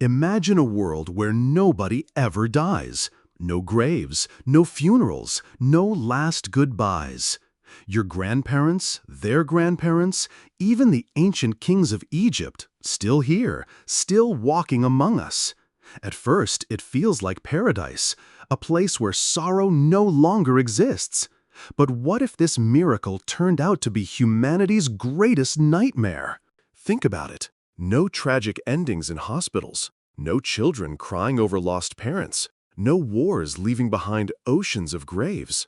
Imagine a world where nobody ever dies. No graves, no funerals, no last goodbyes. Your grandparents, their grandparents, even the ancient kings of Egypt, still here, still walking among us. At first, it feels like paradise, a place where sorrow no longer exists. But what if this miracle turned out to be humanity's greatest nightmare? Think about it. No tragic endings in hospitals, no children crying over lost parents, no wars leaving behind oceans of graves.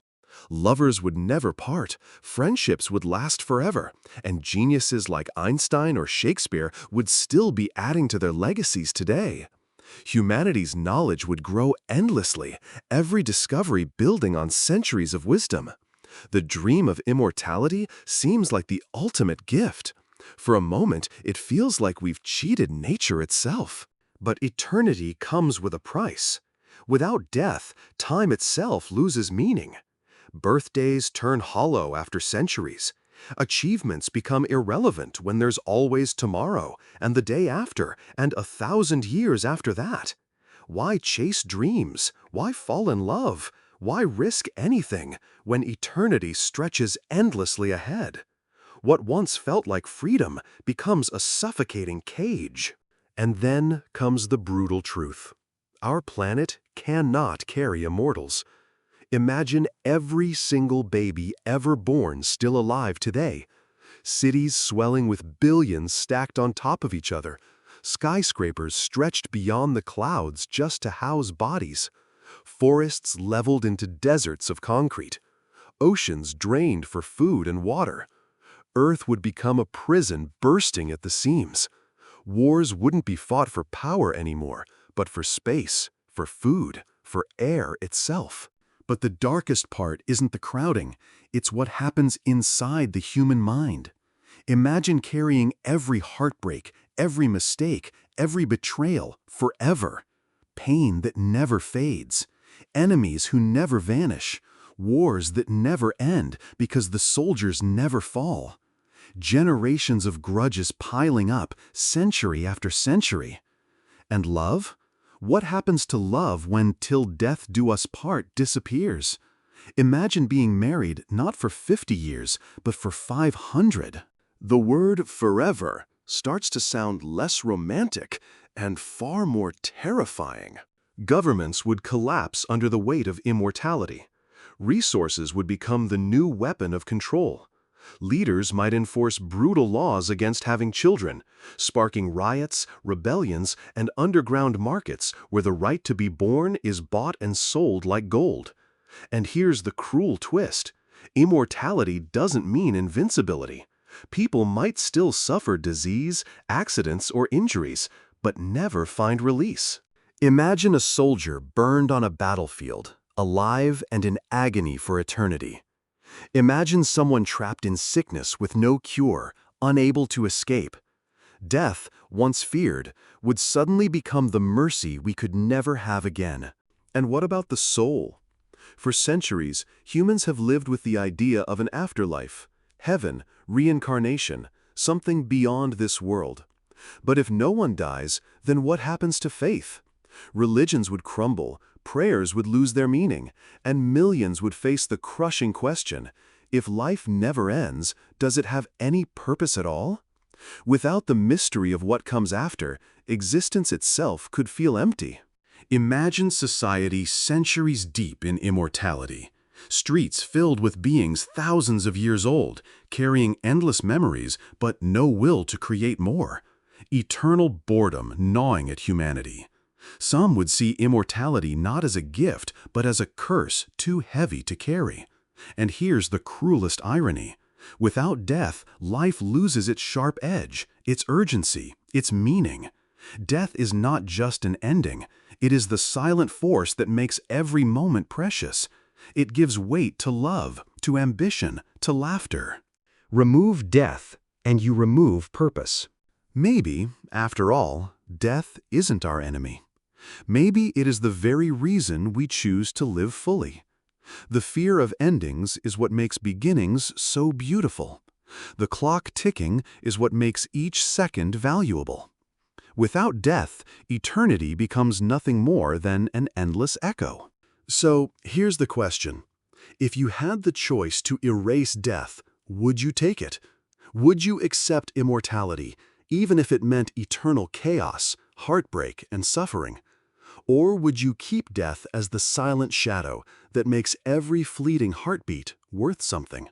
Lovers would never part, friendships would last forever, and geniuses like Einstein or Shakespeare would still be adding to their legacies today. Humanity's knowledge would grow endlessly, every discovery building on centuries of wisdom. The dream of immortality seems like the ultimate gift. For a moment, it feels like we've cheated nature itself. But eternity comes with a price. Without death, time itself loses meaning. Birthdays turn hollow after centuries. Achievements become irrelevant when there's always tomorrow, and the day after, and 1,000 years after that. Why chase dreams? Why fall in love? Why risk anything when eternity stretches endlessly ahead? What once felt like freedom becomes a suffocating cage. And then comes the brutal truth. Our planet cannot carry immortals. Imagine every single baby ever born still alive today. Cities swelling with billions stacked on top of each other. Skyscrapers stretched beyond the clouds just to house bodies. Forests leveled into deserts of concrete. Oceans drained for food and water. Earth would become a prison bursting at the seams. Wars wouldn't be fought for power anymore, but for space, for food, for air itself. But the darkest part isn't the crowding, it's what happens inside the human mind. Imagine carrying every heartbreak, every mistake, every betrayal, forever. Pain that never fades. Enemies who never vanish. Wars that never end because the soldiers never fall. Generations of grudges piling up, century after century. And love? What happens to love when "till death do us part" disappears? Imagine being married not for 50 years, but for 500. The word forever starts to sound less romantic and far more terrifying. Governments would collapse under the weight of immortality. Resources would become the new weapon of control. Leaders might enforce brutal laws against having children, sparking riots, rebellions, and underground markets where the right to be born is bought and sold like gold. And here's the cruel twist. Immortality doesn't mean invincibility. People might still suffer disease, accidents, or injuries, but never find release. Imagine a soldier burned on a battlefield, alive and in agony for eternity. Imagine someone trapped in sickness with no cure, unable to escape. Death, once feared, would suddenly become the mercy we could never have again. And what about the soul? For centuries, humans have lived with the idea of an afterlife, heaven, reincarnation, something beyond this world. But if no one dies, then what happens to faith? Religions would crumble, prayers would lose their meaning, and millions would face the crushing question, if life never ends, does it have any purpose at all? Without the mystery of what comes after, existence itself could feel empty. Imagine society centuries deep in immortality. Streets filled with beings thousands of years old, carrying endless memories but no will to create more. Eternal boredom gnawing at humanity. Some would see immortality not as a gift, but as a curse too heavy to carry. And here's the cruelest irony. Without death, life loses its sharp edge, its urgency, its meaning. Death is not just an ending. It is the silent force that makes every moment precious. It gives weight to love, to ambition, to laughter. Remove death, and you remove purpose. Maybe, after all, death isn't our enemy. Maybe it is the very reason we choose to live fully. The fear of endings is what makes beginnings so beautiful. The clock ticking is what makes each second valuable. Without death, eternity becomes nothing more than an endless echo. So here's the question. If you had the choice to erase death, would you take it? Would you accept immortality, even if it meant eternal chaos, heartbreak, and suffering? Or would you keep death as the silent shadow that makes every fleeting heartbeat worth something?